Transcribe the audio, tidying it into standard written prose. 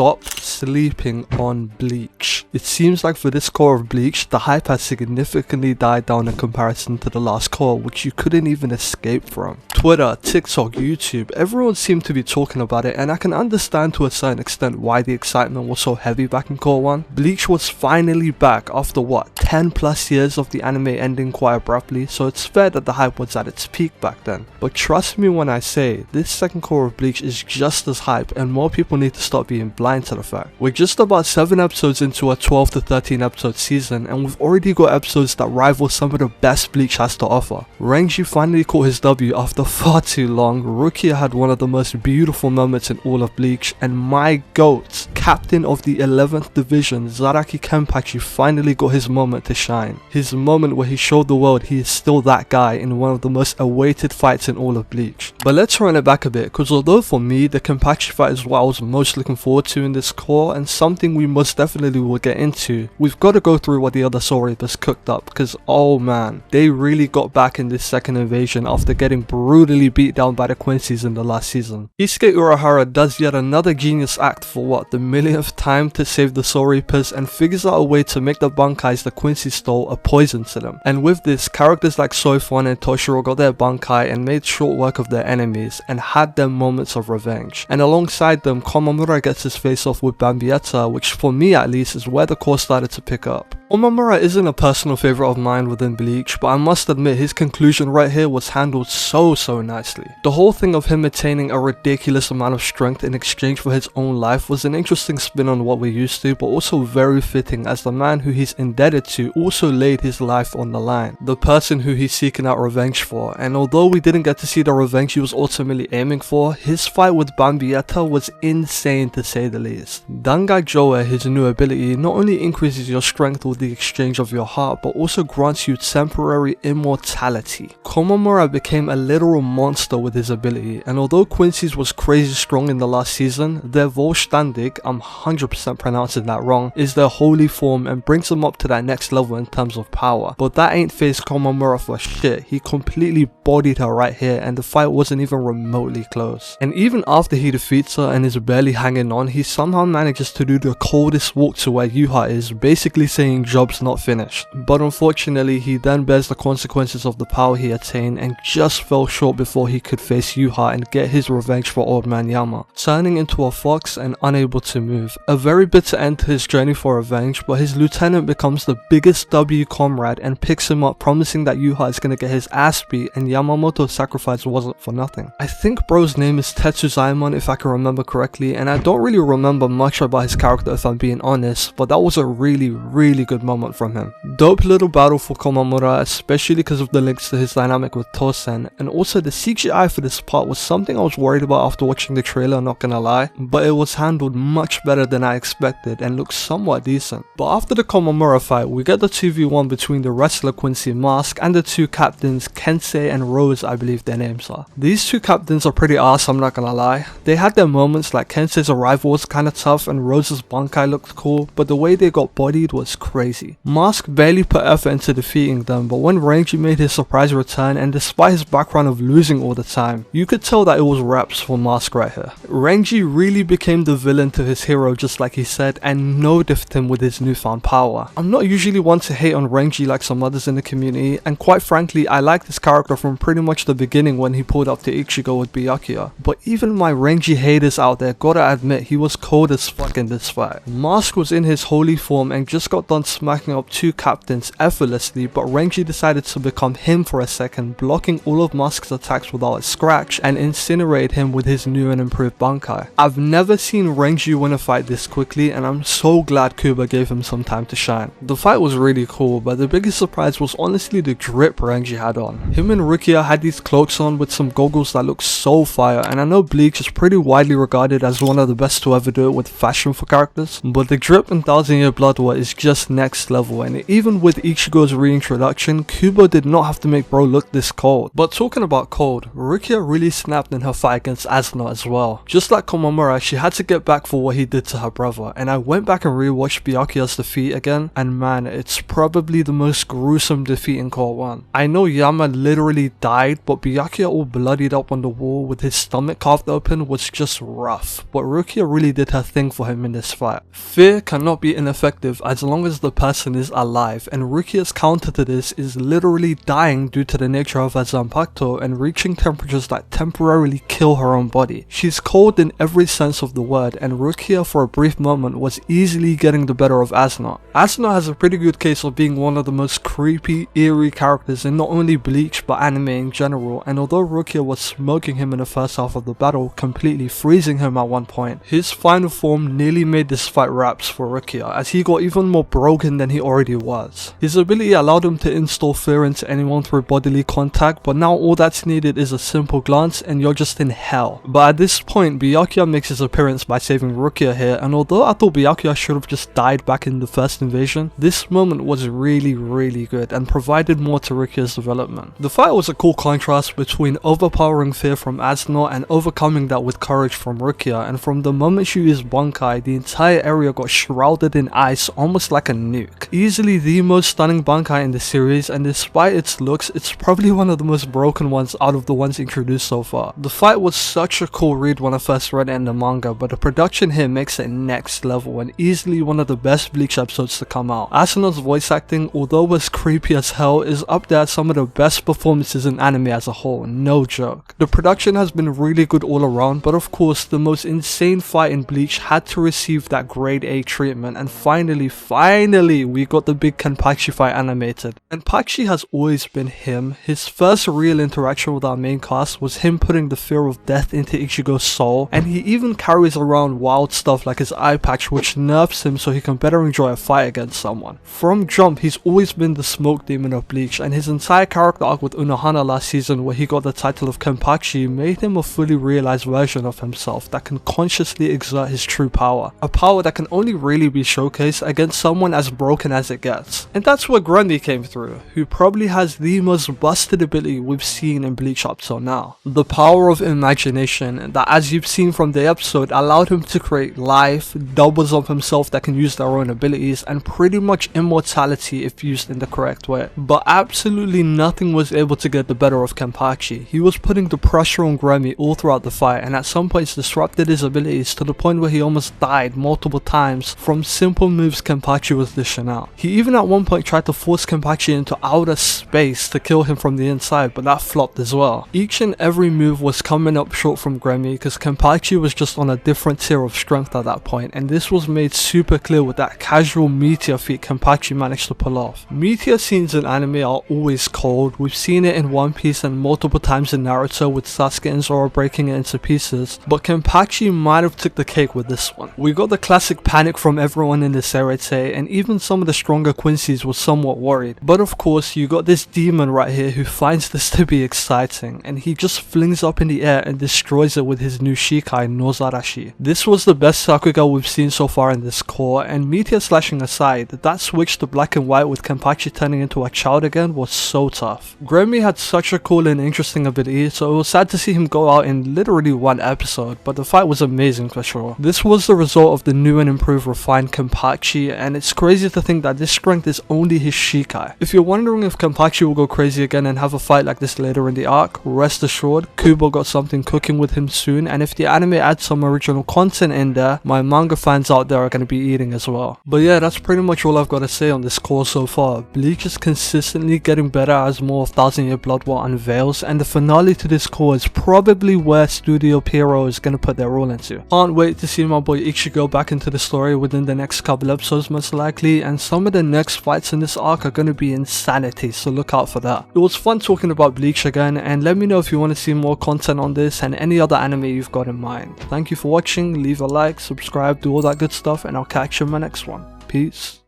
stop sleeping on Bleach. It seems like for this core of Bleach, the hype has significantly died down in comparison to the last core, which you couldn't even escape from. Twitter, TikTok, YouTube, everyone seemed to be talking about it, and I can understand to a certain extent why the excitement was so heavy back in core 1. Bleach was finally back after what, 10 plus years of the anime ending quite abruptly, so it's fair that the hype was at its peak back then. But trust me when I say, this second core of Bleach is just as hype, and more people need to stop being blind to the fact. We're just about 7 episodes into a 12 to 13 episode season, and we've already got episodes that rival some of the best Bleach has to offer. Renji finally caught his W after far too long, Rukia had one of the most beautiful moments in all of Bleach, and my GOAT, captain of the 11th division, Zaraki Kenpachi finally got his moment to shine. His moment where he showed the world he is still that guy in one of the most awaited fights in all of Bleach. But let's run it back a bit, because although for me the Kenpachi fight is what I was most looking forward to in this core and something we most definitely will get into, we've got to go through what the other Soul Reapers cooked up, because oh man, they really got back in this second invasion after getting brutally beat down by the Quincy's in the last season. Kisuke Urahara does yet another genius act for what, the millionth time to save the Soul Reapers, and figures out a way to make the Bankais the Quincy stole a poison to them. And with this, characters like Soifon and Toshiro got their Bankai and made short work of their enemies and had their moments of revenge. And alongside them, Komamura gets his face off with Bambietta, which for me at least is where the core started to pick up. Komamura isn't a personal favourite of mine within Bleach, but I must admit his conclusion right here was handled so nicely. The whole thing of him attaining a ridiculous amount of strength in exchange for his own life was an interesting spin on what we're used to, but also very fitting as the man who he's indebted to also laid his life on the line. The person who he's seeking out revenge for, and although we didn't get to see the revenge he was ultimately aiming for, his fight with Bambietta was insane to say the least. Dangai Joe, his new ability, not only increases your strength with the exchange of your heart, but also grants you temporary immortality. Komamura became a literal monster with his ability, and although Quincy's was crazy strong in the last season, their Volstandig, I'm 100% pronouncing that wrong, is their holy form and brings them up to that next level in terms of power. But that ain't phased Komamura for shit. He completely bodied her right here, and the fight wasn't even remotely close. And even after he defeats her and is barely hanging on, he somehow manages to do the coldest walk to where Yuha is, basically saying job's not finished. But unfortunately, he then bears the consequences of the power he attained and just fell short before he could face Yuha and get his revenge for Old Man Yama, turning into a fox and unable to move. A very bitter end to his journey for revenge, but his lieutenant becomes the biggest W comrade and picks him up, promising that Yuha is gonna get his ass beat and Yamamoto's sacrifice wasn't for nothing. I think bro's name is Tetsuzaemon if I can remember correctly, and I don't really remember much about his character if I'm being honest, but that was a really good moment from him. Dope little battle for Komamura, especially because of the links to his dynamic with Tosen, and also the CGI for this part was something I was worried about after watching the trailer, not gonna lie, but it was handled much better than I expected and looked somewhat decent. But after the Komamura fight, we get the 2v1 between the wrestler Quincy Mask and the two captains Kensei and Rose, I believe their names are. These two captains are pretty ass, I'm not gonna lie. They had their moments, like Kensei's arrival was kinda tough and Rose's Bankai looked cool, but the way they got bodied was crazy. Mask barely put effort into defeating them, but when Renji made his surprise return, and despite his background of losing all the time, you could tell that it was reps for Mask right here. Renji really became the villain to his hero just like he said, and no-diffed him with his newfound power. I'm not usually one to hate on Renji like some others in the community, and quite frankly I liked this character from pretty much the beginning when he pulled up to Ichigo with Byakuya, but even my Renji haters out there gotta admit he was cold as fuck in this fight. Mask was in his holy form and just got done smacking up two captains effortlessly, but Renji decided to become him for a second, blocking all of Mask's attacks without a scratch and incinerated him with his new and improved Bankai. I've never seen Renji win a fight this quickly, and I'm so glad Kuba gave him some time to shine. The fight was really cool, but the biggest surprise was honestly the drip Renji had on. Him and Rukia had these cloaks on with some goggles that looked so fire, and I know Bleach is pretty widely regarded as one of the best to ever do it with fashion for characters, but the drip in 1000 Year Blood War is just next level, and even with Ichigo's reintroduction, Kubo did not have to make bro look this cold. But talking about cold, Rukia really snapped in her fight against Asuna as well. Just like Komamura, she had to get back for what he did to her brother, and I went back and rewatched Byakuya's defeat again, and man, it's probably the most gruesome defeat in Core 1. I know Yama literally died, but Byakuya all bloodied up on the wall with his stomach carved open was just rough, but Rukia really did her thing for him in this fight. Fear cannot be ineffective as long as the person is alive, and Rukia's counter to this is literally dying due to the nature of her Zanpakuto and reaching temperatures that temporarily kill her own body. She's cold in every sense of the word, and Rukia for a brief moment was easily getting the better of Asuna. Asuna has a pretty good case of being one of the most creepy, eerie characters in not only Bleach but anime in general, and although Rukia was smoking him in the first half of the battle, completely freezing him at one point, his final form nearly made this fight wraps for Rukia as he got even more broken than he already was. His ability allowed him to instill fear into anyone through bodily contact, but now all that's needed is a simple glance and you're just in hell. But at this point, Byakuya makes his appearance by saving Rukia here, and although I thought Byakuya should have just died back in the first invasion, this moment was really good and provided more to Rukia's development. The fight was a cool contrast between overpowering fear from Asuna and overcoming that with courage from Rukia, and from the moment she used Bankai, the entire area got shrouded in ice almost like a nuke. Easily the most stunning Bankai in the series, and despite its looks, it's probably one of the most broken ones out of the ones introduced so far. The fight was such a cool read when I first read it in the manga, but the production here makes it next level and easily one of the best Bleach episodes to come out. Asuna's voice acting, although as creepy as hell, is up there as some of the best performances in anime as a whole, no joke. The production has been really good all around, but of course the most insane fight in Bleach had to receive that grade A treatment, and finally we got the big Kenpachi fight animated. Kenpachi has always been him. His first real interaction with our main cast was him putting the fear of death into Ichigo's soul, and he even carries around wild stuff like his eye patch which nerfs him so he can better enjoy a fight against someone. From jump, he's always been the smoke demon of Bleach, and his entire character arc with Unohana last season where he got the title of Kenpachi made him a fully realized version of himself that can consciously exert his true power. A power that can only really be showcased against someone as broken as it gets. And that's where Grundy came through, who probably has the most busted ability we've seen in Bleach up till now. The power of imagination that, as you've seen from the episode, allowed him to create life, doubles of himself that can use their own abilities, and pretty much immortality if used in the correct way. But absolutely nothing was able to get the better of Kenpachi. He was putting the pressure on Grammy all throughout the fight, and at some points disrupted his abilities to the point where he almost died multiple times from simple moves Kenpachi was dishing out. He even at one point tried to force Kenpachi into outer space to kill him from the inside, but that flopped as well. Each and every move was coming up short from Grammy because Kenpachi was just on a different tier of strength at that point, and this was made super clear with that casual meteor feat Kenpachi managed to pull off. Meteor scenes in anime are always cold. We've seen it in One Piece and multiple times in Naruto with Sasuke and Zoro breaking it into pieces, but Kenpachi might have took the cake with this one. We got the classic panic from everyone in this Serete, and even some of the stronger Quincy's were somewhat worried. But of course you got this demon right here who finds this to be exciting, and he just flings up in the air and destroys it with his new Shikai Nozarashi. This was the best Sakuga we've seen so far in this core, and Meteor slashing aside, that switch to black and white with Kenpachi turning into a child again was so tough. Grammy had such a cool and interesting ability, so it was sad to see him go out in literally one episode, but the fight was amazing for sure. This was the result of the new and improved refined Kenpachi, and it's crazy to think that this strength is only his Shikai. If you're wondering if Kenpachi will go crazy again and have a fight like this later in the arc, rest assured, Kubo got something cooking with him soon, and if the anime adds some original content in there, my manga fans out there are going to be eating as well. But yeah, that's pretty much all I've got to say on this core so far. Bleach is consistently getting better as more of Thousand Year Blood War unveils, and the finale to this core is probably where Studio Pierrot is going to put their all into. Can't wait to see my boy Ichigo back into the story within the next couple episodes most likely, and some of the next fights in this arc are going to be insanity, so look out for that. It was fun talking about Bleach again, and let me know if you want to see more content on this and any other anime you've got in mind. Thank you for watching, leave a like, subscribe, do all that good stuff, and I'll catch you in my next one. Peace.